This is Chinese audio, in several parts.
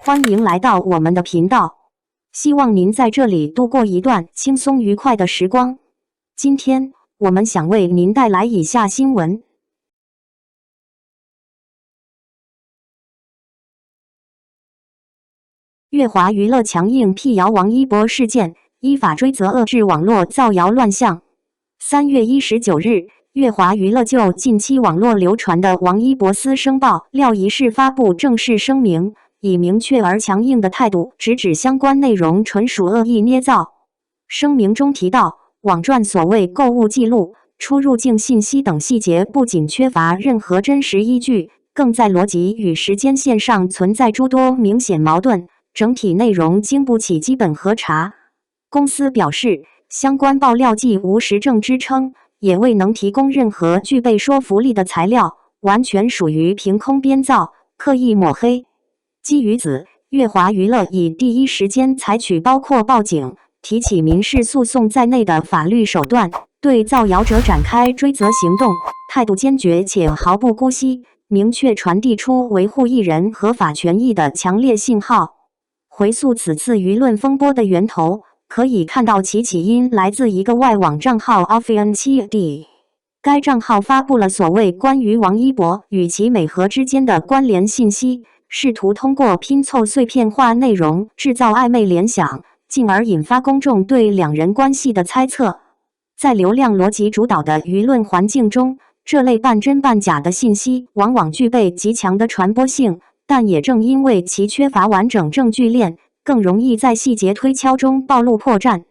欢迎来到我们的频道，希望您在这里度过一段轻松愉快的时光。今天我们想为您带来以下新闻。乐华娱乐强硬辟谣王一博事件，依法追责遏制网络造谣乱象。3月19日，乐华娱乐就近期网络流传的王一博私生爆料一事发布正式声明，以明确而强硬的态度直指相关内容纯属恶意捏造。声明中提到，网传所谓购物记录、出入境信息等细节不仅缺乏任何真实依据，更在逻辑与时间线上存在诸多明显矛盾，整体内容经不起基本核查。公司表示，相关爆料既无实证支撑，也未能提供任何具备说服力的材料，完全属于凭空编造、刻意抹黑。基于此，乐华娱乐以第一时间采取包括报警、提起民事诉讼在内的法律手段，对造谣者展开追责行动，态度坚决且毫不姑息，明确传递出维护艺人合法权益的强烈信号。回溯此次舆论风波的源头，可以看到其起因来自一个外网账号 Offian7D， 该账号发布了所谓关于王一博与其美和之间的关联信息，试图通过拼凑碎片化内容制造暧昧联想，进而引发公众对两人关系的猜测。在流量逻辑主导的舆论环境中，这类半真半假的信息往往具备极强的传播性，但也正因为其缺乏完整证据链，更容易在细节推敲中暴露破绽。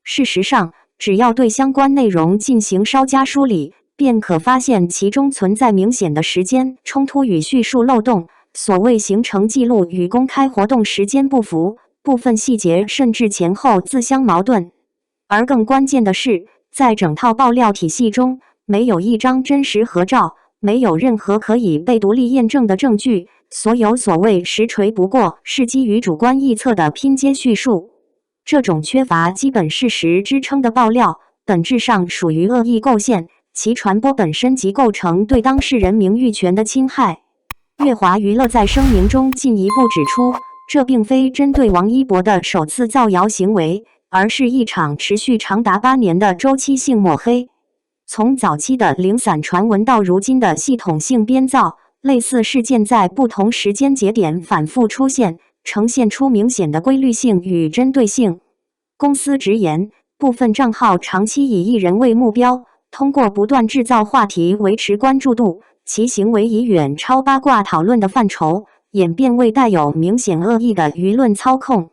事实上，只要对相关内容进行稍加梳理，便可发现其中存在明显的时间冲突与叙述漏洞，所谓行程记录与公开活动时间不符，部分细节甚至前后自相矛盾。而更关键的是，在整套爆料体系中，没有一张真实合照，没有任何可以被独立验证的证据，所有所谓实锤不过是基于主观臆测的拼接叙述。这种缺乏基本事实支撑的爆料，本质上属于恶意构陷，其传播本身即构成对当事人名誉权的侵害。乐华娱乐在声明中进一步指出，这并非针对王一博的首次造谣行为，而是一场持续长达8年的周期性抹黑。从早期的零散传闻到如今的系统性编造，类似事件在不同时间节点反复出现，呈现出明显的规律性与针对性。公司直言，部分账号长期以艺人为目标，通过不断制造话题维持关注度，其行为已远超八卦讨论的范畴，演变为带有明显恶意的舆论操控。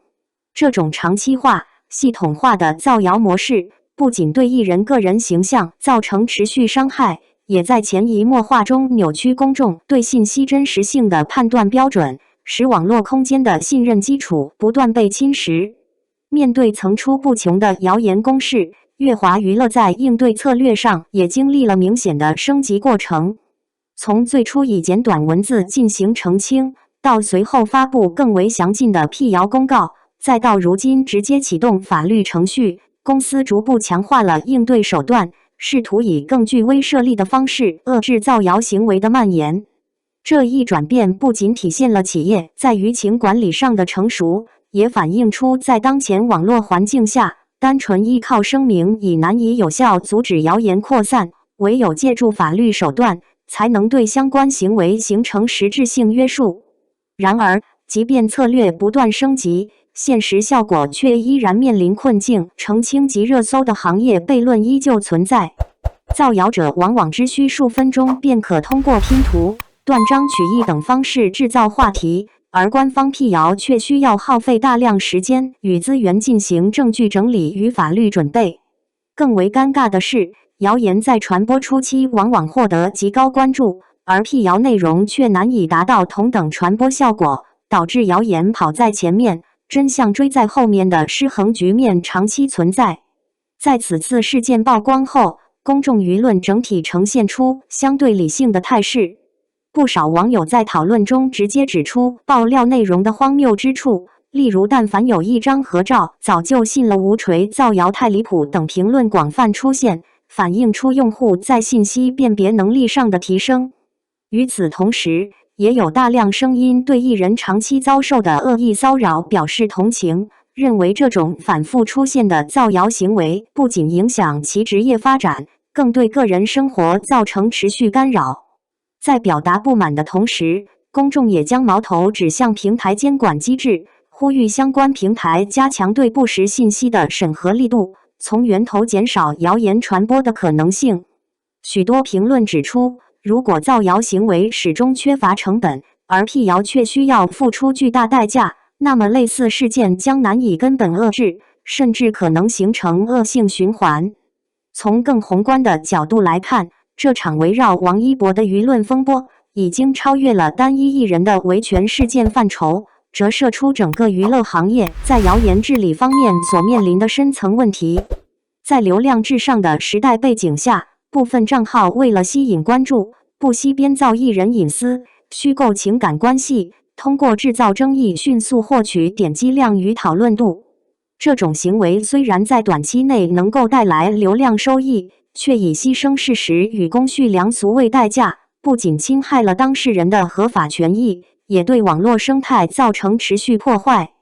这种长期化、系统化的造谣模式，不仅对艺人个人形象造成持续伤害，也在潜移默化中扭曲公众对信息真实性的判断标准，使网络空间的信任基础不断被侵蚀。面对层出不穷的谣言攻势，乐华娱乐在应对策略上也经历了明显的升级过程。从最初以简短文字进行澄清，到随后发布更为详尽的辟谣公告，再到如今直接启动法律程序，公司逐步强化了应对手段，试图以更具威慑力的方式遏制造谣行为的蔓延。这一转变不仅体现了企业在舆情管理上的成熟，也反映出在当前网络环境下，单纯依靠声明已难以有效阻止谣言扩散，唯有借助法律手段，才能对相关行为形成实质性约束。然而，即便策略不断升级，现实效果却依然面临困境，澄清及热搜的行业悖论依旧存在。造谣者往往只需数分钟便可通过拼图、断章取义等方式制造话题，而官方辟谣却需要耗费大量时间与资源进行证据整理与法律准备。更为尴尬的是，谣言在传播初期往往获得极高关注，而辟谣内容却难以达到同等传播效果，导致谣言跑在前面，真相追在后面的失衡局面长期存在。在此次事件曝光后，公众舆论整体呈现出相对理性的态势。不少网友在讨论中直接指出爆料内容的荒谬之处，例如但凡有一张合照，早就信了无锤造谣太离谱等评论广泛出现，反映出用户在信息辨别能力上的提升。与此同时，也有大量声音对艺人长期遭受的恶意骚扰表示同情，认为这种反复出现的造谣行为不仅影响其职业发展，更对个人生活造成持续干扰。在表达不满的同时，公众也将矛头指向平台监管机制，呼吁相关平台加强对不实信息的审核力度，从源头减少谣言传播的可能性。许多评论指出，如果造谣行为始终缺乏成本，而辟谣却需要付出巨大代价，那么类似事件将难以根本遏制，甚至可能形成恶性循环。从更宏观的角度来看，这场围绕王一博的舆论风波已经超越了单一艺人的维权事件范畴，折射出整个娱乐行业在谣言治理方面所面临的深层问题。在流量至上的时代背景下，部分账号为了吸引关注，不惜编造艺人隐私、虚构情感关系，通过制造争议迅速获取点击量与讨论度。这种行为虽然在短期内能够带来流量收益，却以牺牲事实与公序良俗为代价，不仅侵害了当事人的合法权益，也对网络生态造成持续破坏。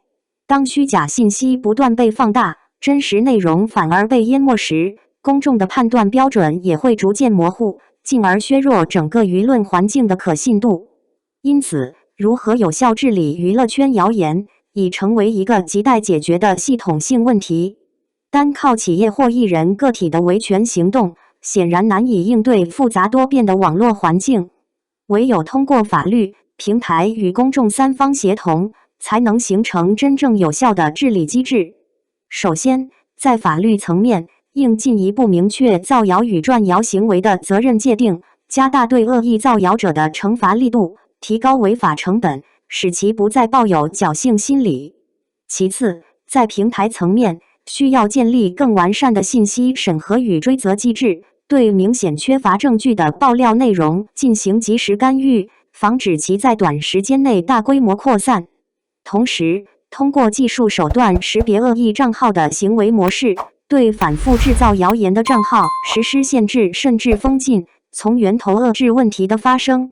当虚假信息不断被放大，真实内容反而被淹没时，公众的判断标准也会逐渐模糊，进而削弱整个舆论环境的可信度。因此，如何有效治理娱乐圈谣言，已成为一个亟待解决的系统性问题。单靠企业或艺人个体的维权行动，显然难以应对复杂多变的网络环境。唯有通过法律、平台与公众三方协同，才能形成真正有效的治理机制。首先，在法律层面，应进一步明确造谣与转谣行为的责任界定，加大对恶意造谣者的惩罚力度，提高违法成本，使其不再抱有侥幸心理。其次，在平台层面，需要建立更完善的信息审核与追责机制，对明显缺乏证据的爆料内容进行及时干预，防止其在短时间内大规模扩散。同时，通过技术手段识别恶意账号的行为模式，对反复制造谣言的账号实施限制甚至封禁，从源头遏制问题的发生。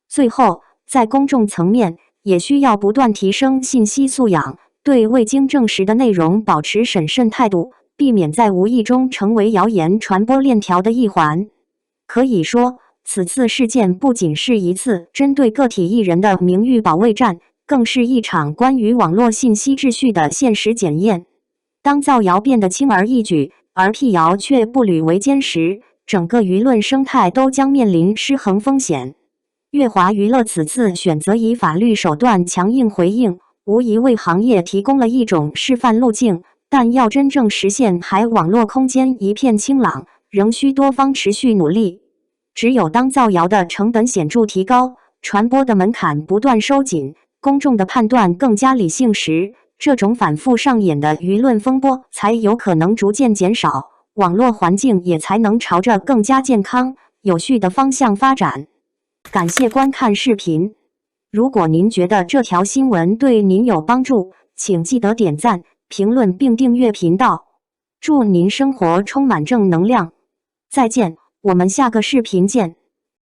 最后，在公众层面，也需要不断提升信息素养，对未经证实的内容保持审慎态度，避免在无意中成为谣言传播链条的一环。可以说，此次事件不仅是一次针对个体艺人的名誉保卫战，更是一场关于网络信息秩序的现实检验。当造谣变得轻而易举，而辟谣却步履维艰时，整个舆论生态都将面临失衡风险。乐华娱乐此次选择以法律手段强硬回应，无疑为行业提供了一种示范路径，但要真正实现海网络空间一片清朗，仍需多方持续努力。只有当造谣的成本显著提高，传播的门槛不断收紧，公众的判断更加理性时，这种反复上演的舆论风波才有可能逐渐减少，网络环境也才能朝着更加健康、有序的方向发展。感谢观看视频。如果您觉得这条新闻对您有帮助，请记得点赞、评论并订阅频道。祝您生活充满正能量。再见，我们下个视频见。